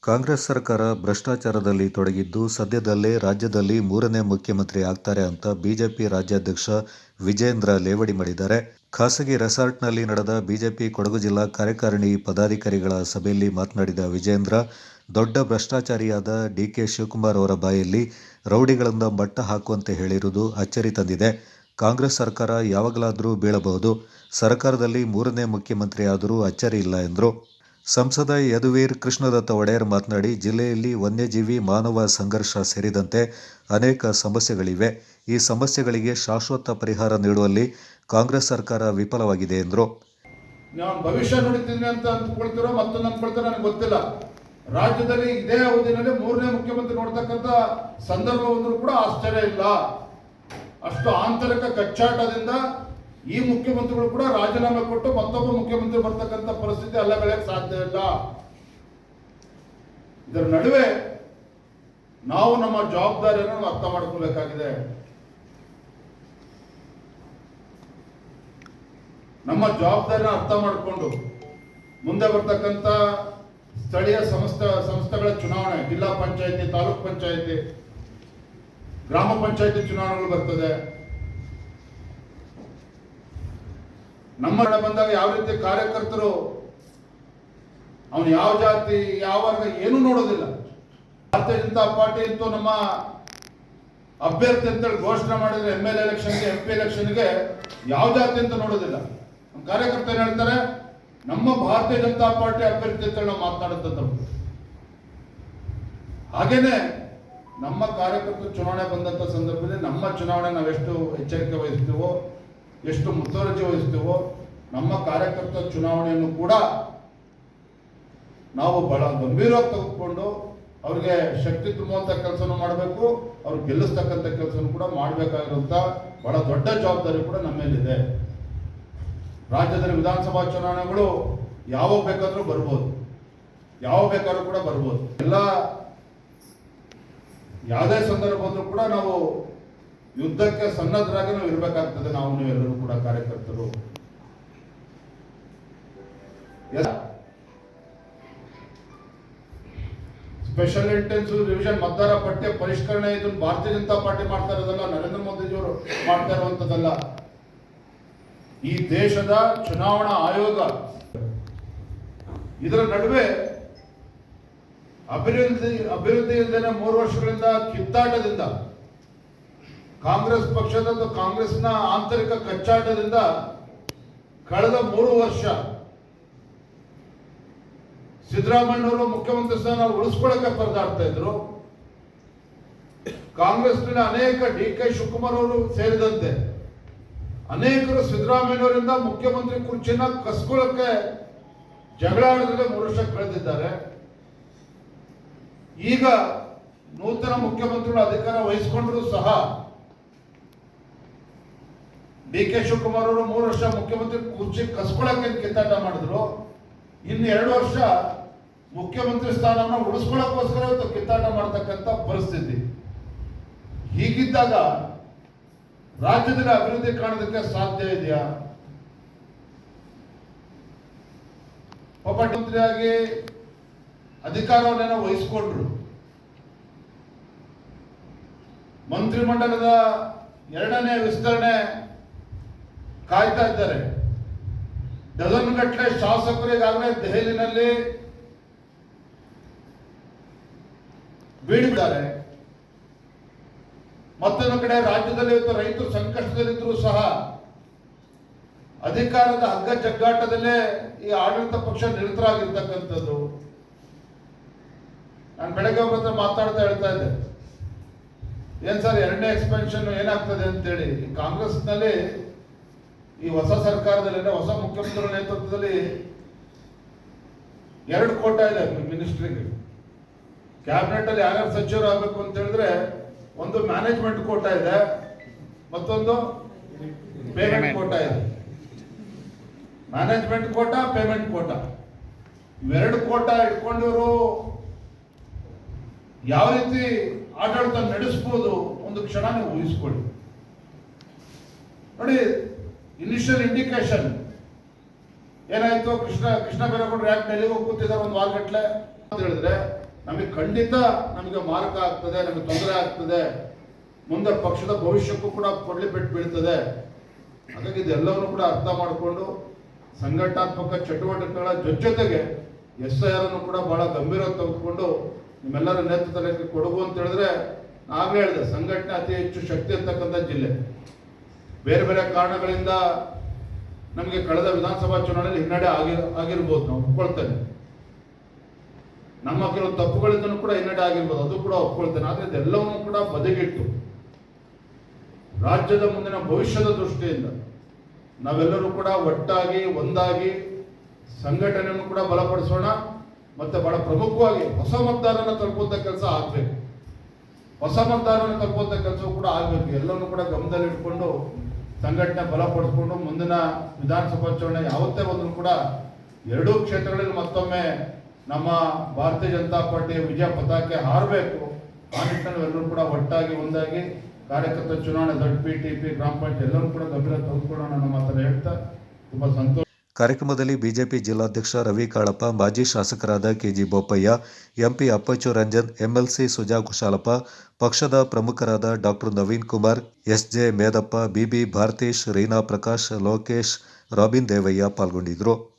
ಕಾಂಗ್ರೆಸ್ ಸರ್ಕಾರ ಭ್ರಷ್ಟಾಚಾರದಲ್ಲಿ ತೊಡಗಿದ್ದು, ಸದ್ಯದಲ್ಲೇ ರಾಜ್ಯದಲ್ಲಿ 3ನೇ ಮುಖ್ಯಮಂತ್ರಿ ಆಗ್ತಾರೆ ಅಂತ ಬಿಜೆಪಿ ರಾಜ್ಯಾಧ್ಯಕ್ಷ ವಿಜೇಂದ್ರ ಲೇವಡಿ ಮಾಡಿದ್ದಾರೆ. ಖಾಸಗಿ ರೆಸಾರ್ಟ್ನಲ್ಲಿ ನಡೆದ ಬಿಜೆಪಿ ಕೊಡಗು ಜಿಲ್ಲಾ ಕಾರ್ಯಕಾರಿಣಿ ಪದಾಧಿಕಾರಿಗಳ ಸಭೆಯಲ್ಲಿ ಮಾತನಾಡಿದ ವಿಜೇಂದ್ರ, ದೊಡ್ಡ ಭ್ರಷ್ಟಾಚಾರಿಯಾದ ಡಿಕೆ ಶಿವಕುಮಾರ್ ಅವರ ಬಾಯಲ್ಲಿ ರೌಡಿಗಳಿಂದ ಮಟ್ಟ ಹಾಕುವಂತೆ ಹೇಳಿರುವುದು ಅಚ್ಚರಿ ತಂದಿದೆ. ಕಾಂಗ್ರೆಸ್ ಸರ್ಕಾರ ಯಾವಾಗಲಾದರೂ ಬೀಳಬಹುದು. ಸರ್ಕಾರದಲ್ಲಿ 3ನೇ ಮುಖ್ಯಮಂತ್ರಿ ಆದರೂ ಅಚ್ಚರಿ ಇಲ್ಲ ಎಂದರು. ಸಂಸದ ಯದುವೀರ್ ಕೃಷ್ಣದತ್ತ ಒಡೆಯರ್ ಮಾತನಾಡಿ, ಜಿಲ್ಲೆಯಲ್ಲಿ ವನ್ಯಜೀವಿ ಮಾನವ ಸಂಘರ್ಷ ಸೇರಿದಂತೆ ಅನೇಕ ಸಮಸ್ಯೆಗಳಿವೆ. ಈ ಸಮಸ್ಯೆಗಳಿಗೆ ಶಾಶ್ವತ ಪರಿಹಾರ ನೀಡುವಲ್ಲಿ ಕಾಂಗ್ರೆಸ್ ಸರ್ಕಾರ ವಿಫಲವಾಗಿದೆ ಎಂದರು. ನಾನು ಭವಿಷ್ಯ ನುಡಿತೀನಿ ಅಂತ ಅಂದ್ಕೊಳ್ತಿರೋ ಮತ್ತೊಂದು ಅಂದ್ಕೊಳ್ತಾರೋ ನನಗೆ ಗೊತ್ತಿಲ್ಲ. ರಾಜ್ಯದಲ್ಲಿ ಇದೇ ಅವಧಿನಲ್ಲಿ 3ನೇ ಮುಖ್ಯಮಂತ್ರಿ ನೋಡ್ತಕ್ಕಂಥ ಸಂದರ್ಭ ಬಂದರೂ ಕೂಡ ಆಶ್ಚರ್ಯ ಇಲ್ಲ. ಅಷ್ಟು ಆಂತರಿಕ ಕಚ್ಚಾಟದಿಂದ ಈ ಮುಖ್ಯಮಂತ್ರಿಗಳು ಕೂಡ ರಾಜೀನಾಮೆ ಕೊಟ್ಟು ಮತ್ತೊಬ್ಬ ಮುಖ್ಯಮಂತ್ರಿ ಬರ್ತಕ್ಕಂಥ ಪರಿಸ್ಥಿತಿ ಅಲ್ಲಗಳಕ್ಕೆ ಸಾಧ್ಯ ಇಲ್ಲ. ಇದರ ನಡುವೆ ನಾವು ನಮ್ಮ ಜವಾಬ್ದಾರಿಯನ್ನು ಅರ್ಥ ಮಾಡ್ಕೋಬೇಕಾಗಿದೆ. ನಮ್ಮ ಜವಾಬ್ದಾರಿನ ಅರ್ಥ ಮಾಡಿಕೊಂಡು ಮುಂದೆ ಬರ್ತಕ್ಕಂಥ ಸ್ಥಳೀಯ ಸಂಸ್ಥೆಗಳ ಚುನಾವಣೆ, ಜಿಲ್ಲಾ ಪಂಚಾಯತಿ, ತಾಲೂಕ್ ಪಂಚಾಯತಿ, ಗ್ರಾಮ ಪಂಚಾಯತಿ ಚುನಾವಣೆಗಳು ಬರ್ತದೆ. ನಮ್ಮ ಬಂದಾಗ ಯಾವ ರೀತಿ ಕಾರ್ಯಕರ್ತರು ಅವನು ಯಾವ ಜಾತಿ ಯಾವ ವರ್ಗ ಏನೂ ನೋಡೋದಿಲ್ಲ. ಭಾರತೀಯ ಜನತಾ ಪಾರ್ಟಿ ಅಂತೂ ನಮ್ಮ ಅಭ್ಯರ್ಥಿ ಅಂತೇಳಿ ಘೋಷಣೆ ಮಾಡಿದ್ರೆ MLA ಎಲೆಕ್ಷನ್ಗೆ, MP ಎಲೆಕ್ಷನ್ಗೆ ಯಾವ ಜಾತಿ ಅಂತ ನೋಡೋದಿಲ್ಲ. ನಮ್ಮ ಕಾರ್ಯಕರ್ತರು ಏನ್ ಹೇಳ್ತಾರೆ, ನಮ್ಮ ಭಾರತೀಯ ಜನತಾ ಪಾರ್ಟಿ ಅಭ್ಯರ್ಥಿ ಅಂತೇಳಿ ನಾವು ಮಾತನಾಡುತ್ತದ್ದು. ಹಾಗೇನೆ ನಮ್ಮ ಕಾರ್ಯಕರ್ತರು ಚುನಾವಣೆ ಬಂದಂತ ಸಂದರ್ಭದಲ್ಲಿ ನಮ್ಮ ಚುನಾವಣೆ ನಾವೆಷ್ಟು ಎಚ್ಚರಿಕೆ ವಹಿಸ್ತೀವೋ, ಎಷ್ಟು ಮುತುವರ್ಜಿ ವಹಿಸ್ತೀವೋ, ನಮ್ಮ ಕಾರ್ಯಕರ್ತರ ಚುನಾವಣೆಯನ್ನು ಕೂಡ ನಾವು ಬಹಳ ಗಂಭೀರವಾಗಿ ತೆಗೆದುಕೊಂಡು ಅವ್ರಿಗೆ ಶಕ್ತಿ ತುಂಬುವಂತ ಕೆಲಸವನ್ನು ಮಾಡಬೇಕು, ಅವ್ರು ಗೆಲ್ಲಿಸ್ತಕ್ಕಂಥ ಕೆಲಸವನ್ನು ಕೂಡ ಮಾಡಬೇಕಾಗಿರುವಂತ ಬಹಳ ದೊಡ್ಡ ಜವಾಬ್ದಾರಿ ಕೂಡ ನಮ್ಮ ಮೇಲಿದೆ. ರಾಜ್ಯದಲ್ಲಿ ವಿಧಾನಸಭಾ ಚುನಾವಣೆಗಳು ಯಾವಾಗ ಬೇಕಾದ್ರೂ ಬರ್ಬೋದು, ಯಾವಾಗ ಬೇಕಾದ್ರೂ ಕೂಡ ಬರ್ಬೋದು. ಎಲ್ಲ ಯಾವುದೇ ಸಂದರ್ಭ ಬಂದರೂ ಕೂಡ ನಾವು ಯುದ್ಧಕ್ಕೆ ಸನ್ನದ್ಧರಾಗಿ ನಾವು ಇರಬೇಕಾಗ್ತದೆ. ನಾವು ನೀವೆಲ್ಲರೂ ಕೂಡ ಕಾರ್ಯಕರ್ತರು. ಸ್ಪೆಷಲ್ ಇಂಟೆನ್ಸಿವ್ ರಿವಿಷನ್ ಮತದಾರ ಪಟ್ಟಿ ಪರಿಷ್ಕರಣೆ ಇದನ್ನು ಭಾರತೀಯ ಜನತಾ ಪಾರ್ಟಿ ಮಾಡ್ತಾ ಇರೋದಲ್ಲ, ನರೇಂದ್ರ ಮೋದಿಜಿಯವರು ಮಾಡ್ತಾ ಇರುವಂತದ್ದಲ್ಲ. ಈ ದೇಶದ ಚುನಾವಣಾ ಆಯೋಗ. ಇದರ ನಡುವೆ ಅಭಿವೃದ್ಧಿ ಇಲ್ಲದೆ 3 ವರ್ಷಗಳಿಂದ ಕಿತ್ತಾಟದಿಂದ, ಕಾಂಗ್ರೆಸ್ ಪಕ್ಷದ ಕಾಂಗ್ರೆಸ್ನ ಆಂತರಿಕ ಕಚ್ಚಾಟದಿಂದ ಕಳೆದ 3 ವರ್ಷ ಸಿದ್ದರಾಮಯ್ಯನವರು ಮುಖ್ಯಮಂತ್ರಿ ಸ್ಥಾನ ಉಳಿಸ್ಕೊಳ್ಳಕ್ಕೆ ಪರದಾಡ್ತಾ ಇದ್ರು. ಕಾಂಗ್ರೆಸ್ನ ಅನೇಕ DK ಶಿವಕುಮಾರ್ ಅವರು ಸೇರಿದಂತೆ ಅನೇಕರು ಸಿದ್ದರಾಮಯ್ಯನವರಿಂದ ಮುಖ್ಯಮಂತ್ರಿ ಕುರ್ಚಿನ ಕಸ್ಕೊಳ್ಳಕ್ಕೆ ಜಗಳ ಆಡೋದ್ರಲ್ಲಿ 3 ವರ್ಷ ಕಳೆದಿದ್ದಾರೆ. ಈಗ ನೂತನ ಮುಖ್ಯಮಂತ್ರಿಗಳು ಅಧಿಕಾರ ವಹಿಸಿಕೊಂಡ್ರು ಸಹ DK ಶಿವಕುಮಾರ್ ಅವರು 3 ವರ್ಷ ಮುಖ್ಯಮಂತ್ರಿ ಕುರ್ಚಿ ಕಸ್ಕೊಳ್ಳಕ್ಕೆ ಕಿತ್ತಾಟ ಮಾಡಿದ್ರು. ಇನ್ನು 2 ವರ್ಷ ಮುಖ್ಯಮಂತ್ರಿ ಸ್ಥಾನವನ್ನು ಉಳಿಸ್ಕೊಳ್ಳೋಕ್ಕೋಸ್ಕರ ಇವತ್ತು ಕಿತ್ತಾಟ ಮಾಡತಕ್ಕಂಥ ಪರಿಸ್ಥಿತಿ. ಹೀಗಿದ್ದಾಗ ರಾಜ್ಯದಲ್ಲಿ ಅಭಿವೃದ್ಧಿ ಕಾಣೋದಕ್ಕೆ ಸಾಧ್ಯ ಇದೆಯಾ? ಮುಖ್ಯಮಂತ್ರಿಯಾಗಿ ಅಧಿಕಾರವನ್ನೇನೋ ವಹಿಸಿಕೊಂಡ್ರು. ಮಂತ್ರಿಮಂಡಲದ 2ನೇ ವಿಸ್ತರಣೆ ಕಾಯ್ತಾ ಇದ್ದಾರೆ. ಡಜನ್ ಗಟ್ಟಲೆ ಶಾಸಕರು ಈಗಾಗಲೇ ದೆಹಲಿನಲ್ಲಿ ಬೀಡಿದ್ದಾರೆ. ಮತ್ತೊಂದು ಕಡೆ ರಾಜ್ಯದಲ್ಲಿ ಇವತ್ತು ರೈತರು ಸಂಕಷ್ಟದಲ್ಲಿದ್ದರೂ ಸಹ ಅಧಿಕಾರದ ಹಗ್ಗ ಜಗ್ಗಾಟದಲ್ಲೇ ಈ ಆಡಳಿತ ಪಕ್ಷ ನಿರತರಾಗಿರ್ತಕ್ಕಂಥದ್ದು. ನಾನು ಬೆಳಗ್ಗೆ ಅವ್ರ ಹತ್ರ ಮಾತಾಡ್ತಾ ಹೇಳ್ತಾ ಇದ್ದೆ, ಏನ್ ಸರ್ 2ನೇ ಎಕ್ಸ್ಪೆನ್ಷನ್ ಏನಾಗ್ತದೆ ಅಂತೇಳಿ. ಈ ಕಾಂಗ್ರೆಸ್ನಲ್ಲಿ ಈ ಹೊಸ ಸರ್ಕಾರದಲ್ಲಿ, ಹೊಸ ಮುಖ್ಯಮಂತ್ರಿಗಳ ನೇತೃತ್ವದಲ್ಲಿ 2 ಕೋಟ ಇದೆ ಮಿನಿಸ್ಟ್ರಿಗೆ. ಕ್ಯಾಬಿನೆಟ್ ಅಲ್ಲಿ ಯಾರ್ಯಾರು ಸಚಿವರು ಆಗಬೇಕು ಅಂತ ಹೇಳಿದ್ರೆ, ಒಂದು ಮ್ಯಾನೇಜ್ಮೆಂಟ್ ಕೋಟ ಇದೆ, ಮತ್ತೊಂದು ಪೇಮೆಂಟ್ ಕೋಟ ಇದೆ. ಮ್ಯಾನೇಜ್ಮೆಂಟ್ ಕೋಟ, ಪೇಮೆಂಟ್ ಕೋಟ, ಇವೆರಡು ಕೋಟ ಇಟ್ಕೊಂಡಿವರು ಯಾವ ರೀತಿ ಆಡಳಿತ ನಡೆಸಬಹುದು ಒಂದು ಕ್ಷಣ ನೀವು ಊಹಿಸ್ಕೊಳ್ಳಿ. ನೋಡಿ, ಇನಿಷಿಯಲ್ ಇಂಡಿಕೇಶನ್ ಏನಾಯ್ತು, ಕೃಷ್ಣ ಬೈರೇಗೌಡರು ಯಾಕೆ ಡೆಲ್ಲಿಗೆ ಹೋಗಿ ಕೂತಿದ್ದಾರೆ 1 ವಾರ ಗಟ್ಟಲೆ ಅಂತ ಹೇಳಿದ್ರೆ, ನಮಗೆ ಖಂಡಿತ ನಮಗೆ ಮಾರಕ ಆಗ್ತದೆ, ನಮಗೆ ತೊಂದರೆ ಆಗ್ತದೆ, ಮುಂದೆ ಪಕ್ಷದ ಭವಿಷ್ಯಕ್ಕೂ ಕೂಡ ಕೊಡ್ಲಿಪೆಟ್ಟು ಬೀಳ್ತದೆ. ಹಾಗಾಗಿ ಇದೆಲ್ಲವನ್ನು ಕೂಡ ಅರ್ಥ ಮಾಡಿಕೊಂಡು ಸಂಘಟನಾತ್ಮಕ ಚಟುವಟಿಕೆಗಳ ಜೊತೆಗೆ SIR ಅನ್ನು ಕೂಡ ಬಹಳ ಗಂಭೀರವಾಗಿ ತೆಗೆದುಕೊಂಡು ನಿಮ್ಮೆಲ್ಲರ ನೇತೃತ್ವದಲ್ಲಿ ಕೊಡಗು ಅಂತ ಹೇಳಿದ್ರೆ, ಆಗಲೇ ಹೇಳಿದೆ, ಸಂಘಟನೆ ಅತಿ ಹೆಚ್ಚು ಶಕ್ತಿ ಇರ್ತಕ್ಕಂಥ ಜಿಲ್ಲೆ. ಬೇರೆ ಬೇರೆ ಕಾರಣಗಳಿಂದ ನಮಗೆ ಕಳೆದ ವಿಧಾನಸಭಾ ಚುನಾವಣೆಯಲ್ಲಿ ಹಿನ್ನಡೆ ಆಗಿರ್ಬೋದು, ನಾವು ಒಪ್ಕೊಳ್ತೇನೆ. ನಮ್ಮ ಕೆಲವು ತಪ್ಪುಗಳಿಂದನೂ ಕೂಡ ಹಿನ್ನಡೆ ಆಗಿರ್ಬೋದು, ಅದು ಕೂಡ ಒಪ್ಕೊಳ್ತೇನೆ. ಆದರೆ ಇದೆಲ್ಲವನ್ನೂ ಕೂಡ ಬದಿಗಿಟ್ಟು ರಾಜ್ಯದ ಮುಂದಿನ ಭವಿಷ್ಯದ ದೃಷ್ಟಿಯಿಂದ ನಾವೆಲ್ಲರೂ ಕೂಡ ಒಟ್ಟಾಗಿ ಒಂದಾಗಿ ಸಂಘಟನೆಯನ್ನು ಕೂಡ ಬಲಪಡಿಸೋಣ. ಮತ್ತೆ ಬಹಳ ಪ್ರಮುಖವಾಗಿ ಹೊಸ ಮತದಾರನ ತಲುಪುವಂತ ಕೆಲಸ ಆಗ್ಬೇಕು. ಹೊಸ ಮತದಾರನ ತಲುಪುವಂತ ಕೆಲಸವೂ ಕೂಡ ಆಗ್ಬೇಕು. ಎಲ್ಲವನ್ನೂ ಕೂಡ ಗಮನದಲ್ಲಿ ಇಟ್ಕೊಂಡು ಸಂಘಟನೆ ಬಲಪಡಿಸ್ಕೊಂಡು ಮುಂದಿನ ವಿಧಾನಸಭಾ ಚುನಾವಣೆ ಯಾವತ್ತೇ ಬಂದರೂ ಕೂಡ ಎರಡೂ ಕ್ಷೇತ್ರಗಳಲ್ಲಿ ಮತ್ತೊಮ್ಮೆ ನಮ್ಮ ಭಾರತೀಯ ಜನತಾ ಪಾರ್ಟಿಯ ವಿಜಯ ಪತಾಕೆ ಹಾರಬೇಕು. ಆ ನಿಟ್ಟಿನಲ್ಲಿ ಎಲ್ಲರೂ ಕೂಡ ಒಟ್ಟಾಗಿ ಒಂದಾಗಿ ಕಾರ್ಯಕರ್ತ ಚುನಾವಣೆ ZP TP ಗ್ರಾಮ ಪಂಚಾಯತ್ ಎಲ್ಲರೂ ಕೂಡ ಗಂಭೀರ ತೆಗೆದುಕೊಳ್ಳೋಣ ಅನ್ನೋ ಮಾತನ್ನು ಹೇಳ್ತಾ ತುಂಬಾ ಸಂತೋಷ. ಕಾರ್ಯಕ್ರಮದಲ್ಲಿ ಬಿಜೆಪಿ ಜಿಲ್ಲಾಧ್ಯಕ್ಷ ರವಿ ಕಾಳಪ್ಪ, ಮಾಜಿ ಶಾಸಕರಾದ KG Bopaiah, MP Appachu Ranjan, MLC Suja Kushalappa, ಪಕ್ಷದ ಪ್ರಮುಖರಾದ doctor Naveen Kumar, SJ Medappa, BB Bharatish, Reena Prakash, Lokesh, Robin Devaiah ಪಾಲ್ಗೊಂಡಿದ್ದರು.